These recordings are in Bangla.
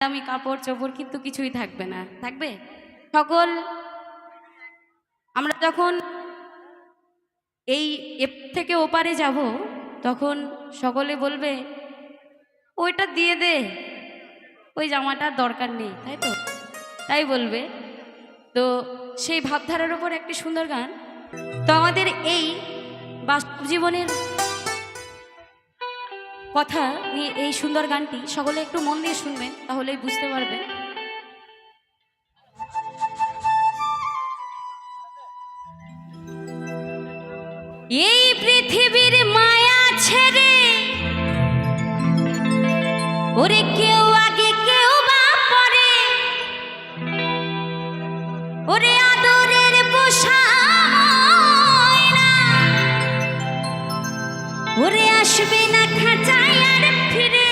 দামি কাপড় চোপড় কিন্তু কিছুই থাকবে না, থাকবে সকল। আমরা যখন এই এপ থেকে ওপারে যাব তখন সকলে বলবে ওইটা দিয়ে দে, ওই জামাটার দরকার নেই, তাই তো? তাই বলবে। তো সেই ভাবধারার ওপর একটি সুন্দর গান। তো আমাদের এই বাস্তব জীবনের কথা নিয়ে এই সুন্দর গানটি সকলে একটু মন দিয়ে শুনবেন, তাহলেই বুঝতে পারবেন। এই পৃথিবীর মায়া ছেড়ে ওরে কেউ আগে কেউ বা পরে, ওরে আদরের পোষা ময়না ওরে আসবে না খাঁচায় আর ফিরে।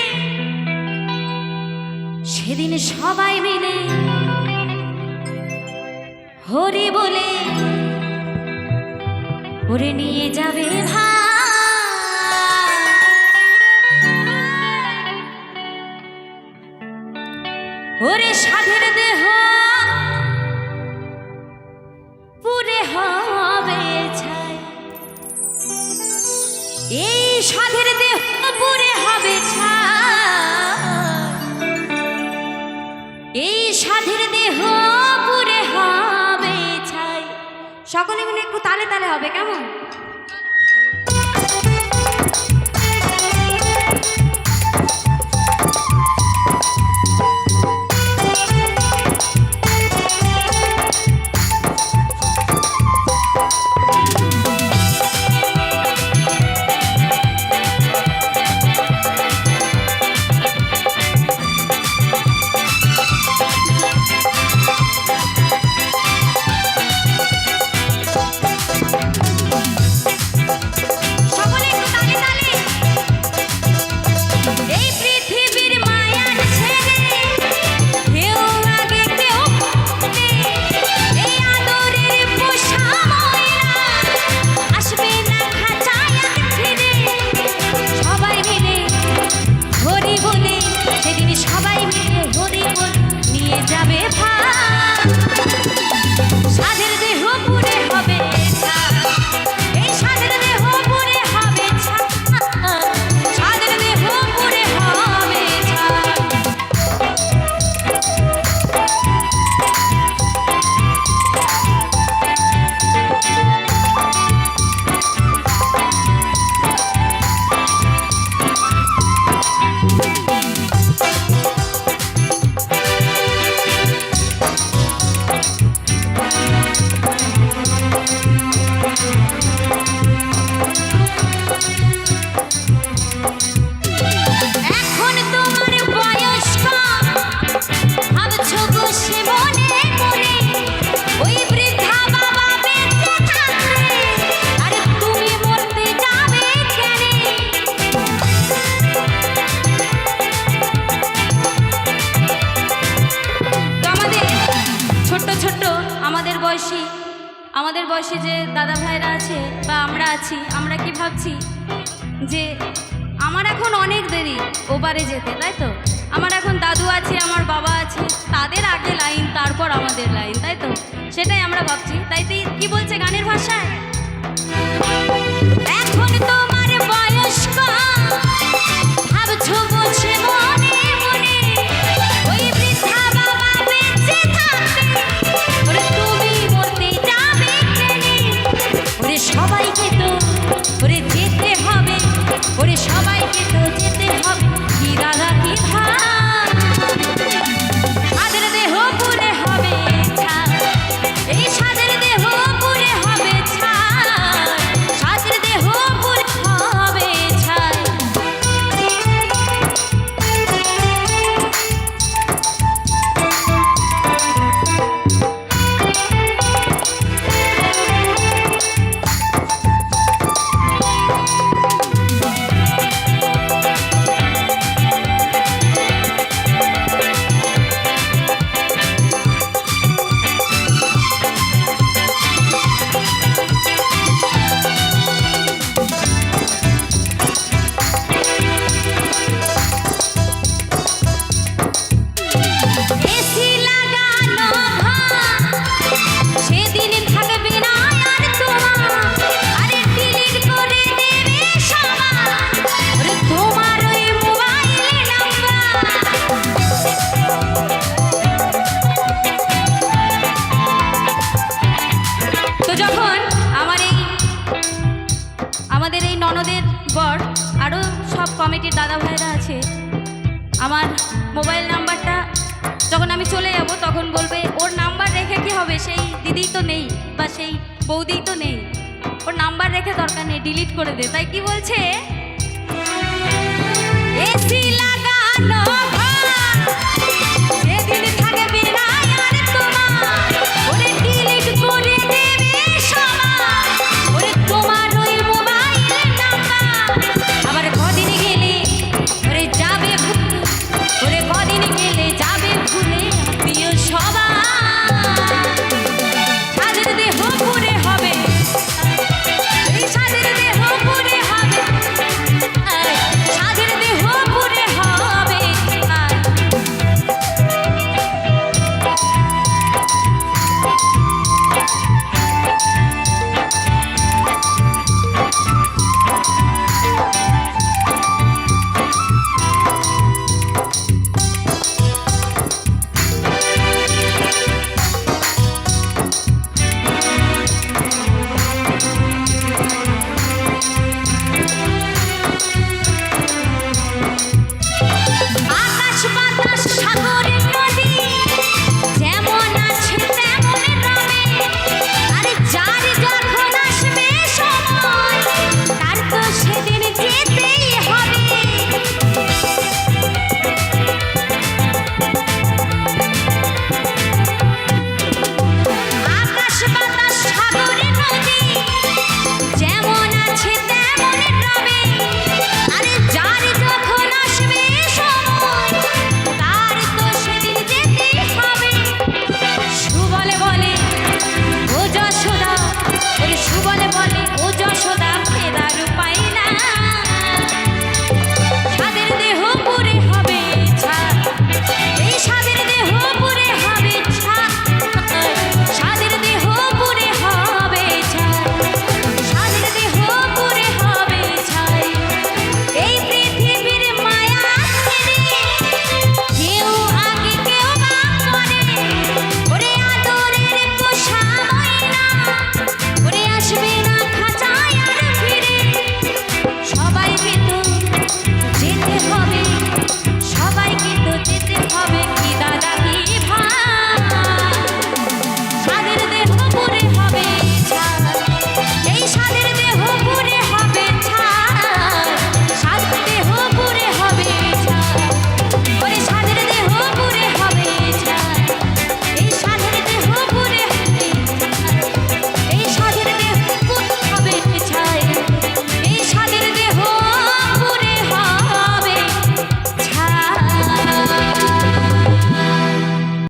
সেদিন সবাই মিলে হরি বলে ওরে নিয়ে যাবে ভাই। ওরে সাধের দেহ পুরে হবে ছাই, এই সাধের দেহ পুরে হবে ছাই, এই সাধের দেহ পুরে হবে ছাই। সকলে মিলে একটু তালে তালে হবে, কেমন? আমাদের বয়সী যে দাদা ভাইরা আছে বা আমরা আছি, আমরা কি ভাবছি যে আমার এখন অনেক দেরি ওপারে যেতে, তাই তো? আমার এখন দাদু আছে, আমার বাবা আছে, তাদের আগে লাইন, তারপর আমাদের লাইন, তাই তো? সেটাই আমরা ভাবছি। তাই তো কি বলছে গানের ভাষায়, এখন তোমার বয়স কম ভাবছো বসে মনে মনে, ওই বৃদ্ধা বাবা বেঁচে থাকবে ওরে তুমি মরতে যাবে কেনে। ওরে সবাইকে তো ওরে যেতে হবে, ওরে সবাইকে তো যেতে হবে, কি দাদা কি ভাই। সাদের দেহ পুরে হবে ছাই, এই সাদের দেহ পুরে হবে ছাই, দাদা ভাইরা আছে, আমার মোবাইল নাম্বারটা যখন আমি চলে যাব তখন বলবে ওর নাম্বার রেখে কি হবে, সেই দিদিই তো নেই বা সেই বৌদিই তো নেই, ওর নাম্বার রেখে দরকার নেই, ডিলিট করে দে। তাই কি বলছে,